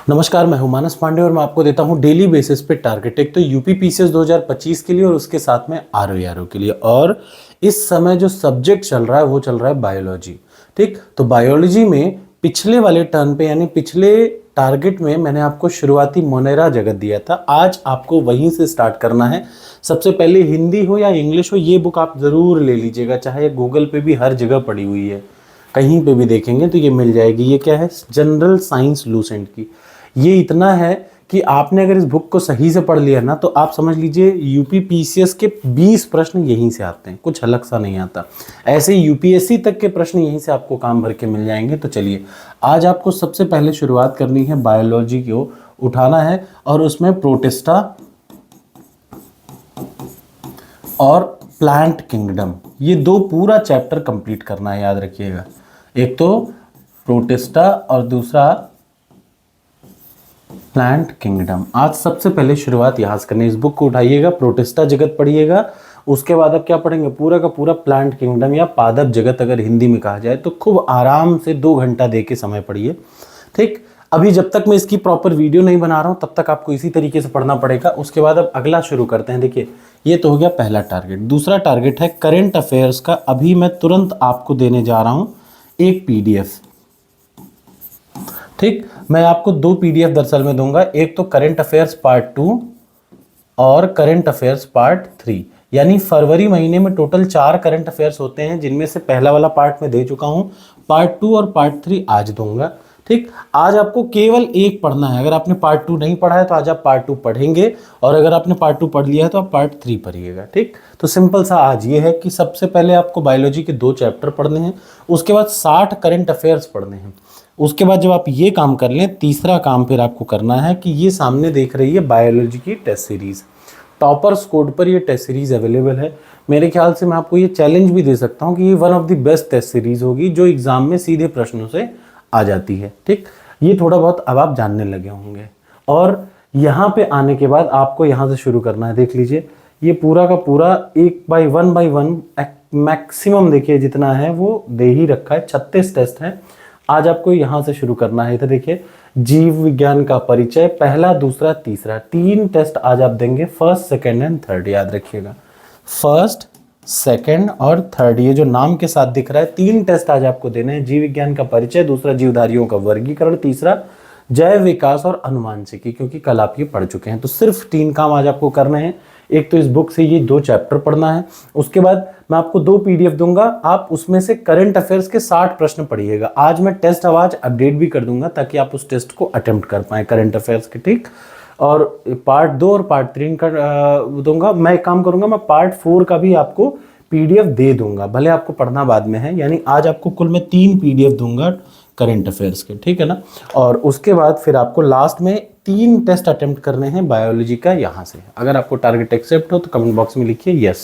नमस्कार, मैं हूं मानस पांडे और मैं आपको देता हूं डेली बेसिस पे टारगेट। एक तो यूपी पीसीएस 2025 के लिए और उसके साथ में आरओ के लिए। और इस समय जो सब्जेक्ट चल रहा है वो चल रहा है बायोलॉजी। ठीक, तो बायोलॉजी में पिछले वाले टर्न पे यानी पिछले टारगेट में मैंने आपको शुरुआती मोनेरा जगत दिया था। आज आपको वहीं से स्टार्ट करना है। सबसे पहले हिंदी हो या इंग्लिश हो, ये बुक आप ज़रूर ले लीजिएगा। चाहे गूगल पे भी हर जगह पड़ी हुई है, कहीं पे भी देखेंगे तो ये मिल जाएगी। ये क्या है? जनरल साइंस लूसेंट की। ये इतना है कि आपने अगर इस बुक को सही से पढ़ लिया ना तो आप समझ लीजिए यूपी पीसीएस के 20 प्रश्न यहीं से आते हैं, कुछ अलग सा नहीं आता। ऐसे यूपीएससी तक के प्रश्न यहीं से आपको काम भर के मिल जाएंगे। तो चलिए, आज आपको सबसे पहले शुरुआत करनी है, बायोलॉजी को उठाना है और उसमें प्रोटिस्टा और प्लांट किंगडम, ये दो पूरा चैप्टर कंप्लीट करना है, याद रखिएगा। एक तो प्रोटिस्टा और दूसरा प्लांट किंगडम। आज सबसे पहले शुरुआत यहाँ से करनी है। इस बुक को उठाइएगा, प्रोटिस्टा जगत पढ़िएगा, उसके बाद अब क्या पढ़ेंगे? पूरा का पूरा प्लांट किंगडम या पादप जगत अगर हिंदी में कहा जाए तो। खूब आराम से 2 घंटा दे के समय पढ़िए। ठीक, अभी जब तक मैं इसकी प्रॉपर वीडियो नहीं बना रहा हूँ तब तक आपको इसी तरीके से पढ़ना पड़ेगा। उसके बाद अब अगला शुरू करते हैं। देखिए, ये तो हो गया पहला टारगेट। दूसरा टारगेट है करेंट अफेयर्स का। अभी मैं तुरंत आपको देने जा रहा हूँ एक पीडीएफ। ठीक, मैं आपको 2 पीडीएफ दरअसल में दूंगा। एक तो करेंट अफेयर्स पार्ट 2 और करेंट अफेयर्स पार्ट 3। यानी फरवरी महीने में टोटल 4 करंट अफेयर्स होते हैं, जिनमें से पहला वाला पार्ट में दे चुका हूं। पार्ट 2 और पार्ट 3 आज दूंगा। ठीक, आज आपको केवल एक पढ़ना है। अगर आपने पार्ट 2 नहीं पढ़ा है तो आज आप पार्ट 2 पढ़ेंगे, और अगर आपने पार्ट 2 पढ़ लिया है तो आप पार्ट 3 पढ़िएगा। ठीक, तो सिंपल सा आज ये है कि सबसे पहले आपको बायोलॉजी के 2 चैप्टर पढ़ने हैं, उसके बाद 60 करंट अफेयर्स पढ़ने हैं। उसके बाद जब आप ये काम कर लें, तीसरा काम फिर आपको करना है कि ये सामने देख रही है बायोलॉजी की टेस्ट सीरीज। टॉपर्स कोड पर ये टेस्ट सीरीज अवेलेबल है। मेरे ख्याल से मैं आपको ये चैलेंज भी दे सकता हूँ कि ये one of the best test series होगी जो एग्जाम में सीधे प्रश्नों से आ जाती है। ठीक, ये थोड़ा बहुत अब आप जानने लगे होंगे। और यहाँ पे आने के बाद आपको यहाँ से शुरू करना है। देख लीजिए, ये पूरा का पूरा 1 बाई 1 मैक्सिमम देखिए जितना है वो दे ही रखा है। 36 टेस्ट हैं। आज आपको यहाँ से शुरू करना है। इधर देखिए, जीव विज्ञान का परिचय, पहला, दूसरा, तीसरा, 3 टेस्ट आज आप देंगे। फर्स्ट, सेकंड एंड थर्ड, याद रखिएगा। फर्स्ट, सेकंड और थर्ड, ये जो नाम के साथ दिख रहा है, 3 टेस्ट आज आपको देने हैं। जीव विज्ञान का परिचय, दूसरा जीवधारियों का वर्गीकरण, तीसरा जैव विकास और अनुवांशिकी, क्योंकि कल आप ये पढ़ चुके हैं। तो सिर्फ 3 काम आज आपको करने हैं। एक तो इस बुक से ये 2 चैप्टर पढ़ना है। उसके बाद मैं आपको 2 पीडीएफ दूंगा, आप उसमें से करंट अफेयर्स के 60 प्रश्न पढ़िएगा। आज मैं टेस्ट आवाज अपडेट भी कर दूंगा ताकि आप उस टेस्ट को अटेम्प्ट कर पाए करंट अफेयर्स के। ठीक, और पार्ट 2 और पार्ट 3 का दूंगा। मैं एक काम करूंगा, मैं पार्ट 4 का भी आपको पीडीएफ दे दूंगा, भले आपको पढ़ना बाद में है। यानी आज आपको कुल मैं 3 पीडीएफ दूंगा करंट अफेयर्स के, ठीक है ना। और उसके बाद फिर आपको लास्ट में 3 टेस्ट अटेम्प्ट करने हैं बायोलॉजी का यहाँ से। अगर आपको टारगेट एक्सेप्ट हो तो कमेंट बॉक्स में लिखिए यस।